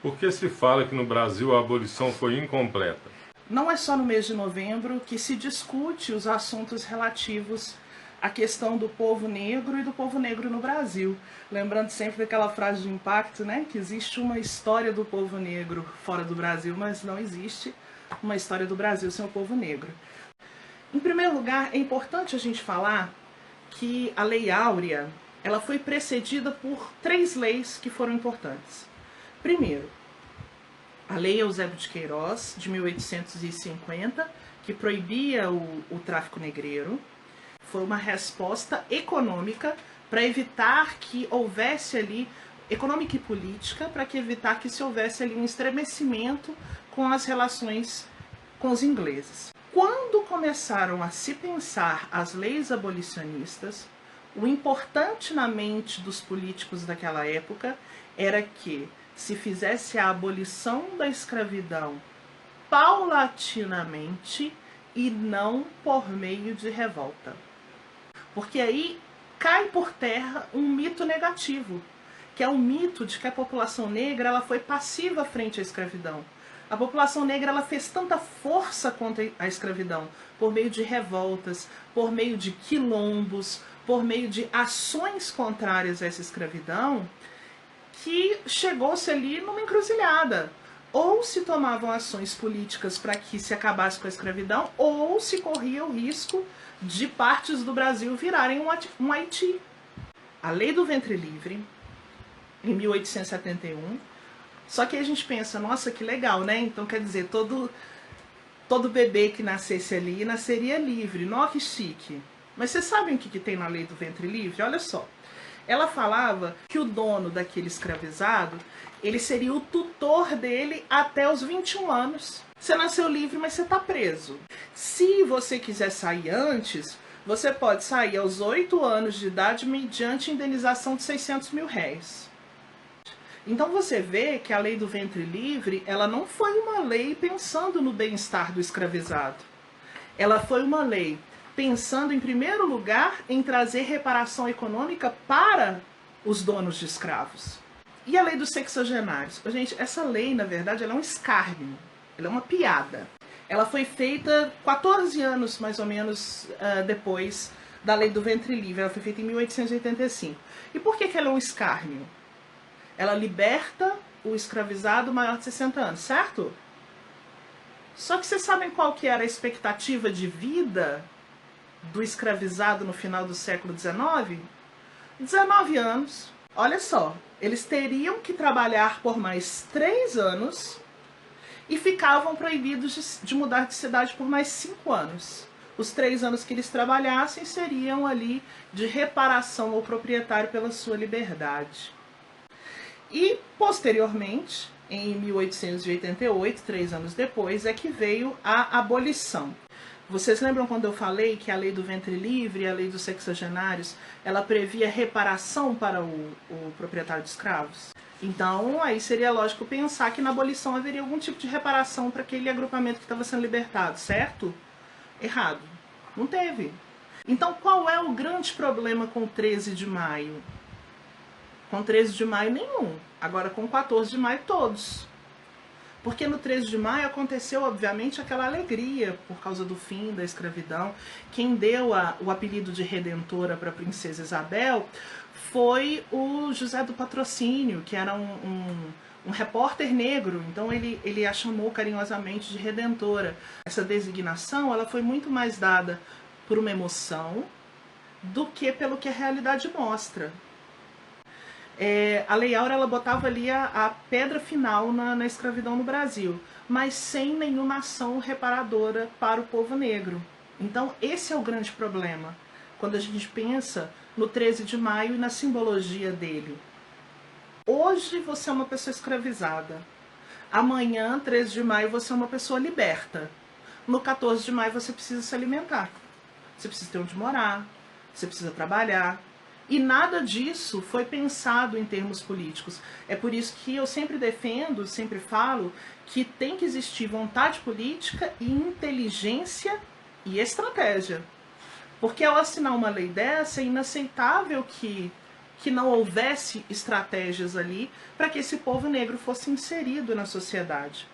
Por que se fala que no Brasil a abolição foi incompleta? Não é só no mês de novembro que se discute os assuntos relativos à questão do povo negro e do povo negro no Brasil. Lembrando sempre daquela frase de impacto, né? Que existe uma história do povo negro fora do Brasil, mas não existe uma história do Brasil sem o povo negro. Em primeiro lugar, é importante a gente falar que a Lei Áurea ela foi precedida por 3 leis que foram importantes. Primeiro, a Lei Eusébio de Queiroz, de 1850, que proibia o tráfico negreiro. Foi uma resposta econômica para evitar que houvesse ali, econômica e política, para que evitar que se houvesse ali um estremecimento com as relações com os ingleses. Quando começaram a se pensar as leis abolicionistas, o importante na mente dos políticos daquela época era que se fizesse a abolição da escravidão paulatinamente e não por meio de revolta. Porque aí cai por terra um mito negativo, que é o mito de que a população negra ela foi passiva frente à escravidão. A população negra ela fez tanta força contra a escravidão, por meio de revoltas, por meio de quilombos, por meio de ações contrárias a essa escravidão, que chegou-se ali numa encruzilhada. Ou se tomavam ações políticas para que se acabasse com a escravidão, ou se corria o risco de partes do Brasil virarem um Haiti. A Lei do Ventre Livre, em 1871, só que aí a gente pensa, nossa, que legal, né? Então quer dizer, todo bebê que nascesse ali nasceria livre, nossa, que chique. Mas vocês sabem o que tem na Lei do Ventre Livre? Olha só. Ela falava que o dono daquele escravizado, ele seria o tutor dele até os 21 anos. Você nasceu livre, mas você está preso. Se você quiser sair antes, você pode sair aos 8 anos de idade mediante indenização de 600 mil réis. Então você vê que a Lei do Ventre Livre, ela não foi uma lei pensando no bem-estar do escravizado. Ela foi uma lei pensando, em primeiro lugar, em trazer reparação econômica para os donos de escravos. E a lei dos sexagenários? Gente, essa lei, na verdade, ela é um escárnio, ela é uma piada. Ela foi feita 14 anos, mais ou menos, depois da lei do Ventre Livre. Ela foi feita em 1885. E por que ela é um escárnio? Ela liberta o escravizado maior de 60 anos, certo? Só que vocês sabem qual que era a expectativa de vida do escravizado no final do século XIX? 19 anos. Olha só, eles teriam que trabalhar por mais 3 anos e ficavam proibidos de mudar de cidade por mais 5 anos. Os 3 anos que eles trabalhassem seriam ali de reparação ao proprietário pela sua liberdade. E, posteriormente, em 1888, 3 anos depois, é que veio a abolição. Vocês lembram quando eu falei que a Lei do Ventre Livre e a Lei dos Sexagenários, ela previa reparação para o proprietário de escravos? Então, aí seria lógico pensar que na abolição haveria algum tipo de reparação para aquele agrupamento que estava sendo libertado, certo? Errado. Não teve. Então, qual é o grande problema com o 13 de maio? Com 13 de maio, nenhum. Agora, com 14 de maio, todos. Porque no 13 de maio aconteceu, obviamente, aquela alegria por causa do fim da escravidão. Quem deu o apelido de Redentora para a princesa Isabel foi o José do Patrocínio, que era um repórter negro. Então ele a chamou carinhosamente de Redentora. Essa designação ela foi muito mais dada por uma emoção do que pelo que a realidade mostra. A Lei Áurea ela botava ali a pedra final na escravidão no Brasil, mas sem nenhuma ação reparadora para o povo negro. Então esse é o grande problema, quando a gente pensa no 13 de maio e na simbologia dele. Hoje você é uma pessoa escravizada, amanhã, 13 de maio, você é uma pessoa liberta. No 14 de maio você precisa se alimentar, você precisa ter onde morar, você precisa trabalhar. E nada disso foi pensado em termos políticos. É por isso que eu sempre defendo, sempre falo, que tem que existir vontade política e inteligência e estratégia. Porque ao assinar uma lei dessa, é inaceitável que que não houvesse estratégias ali para que esse povo negro fosse inserido na sociedade.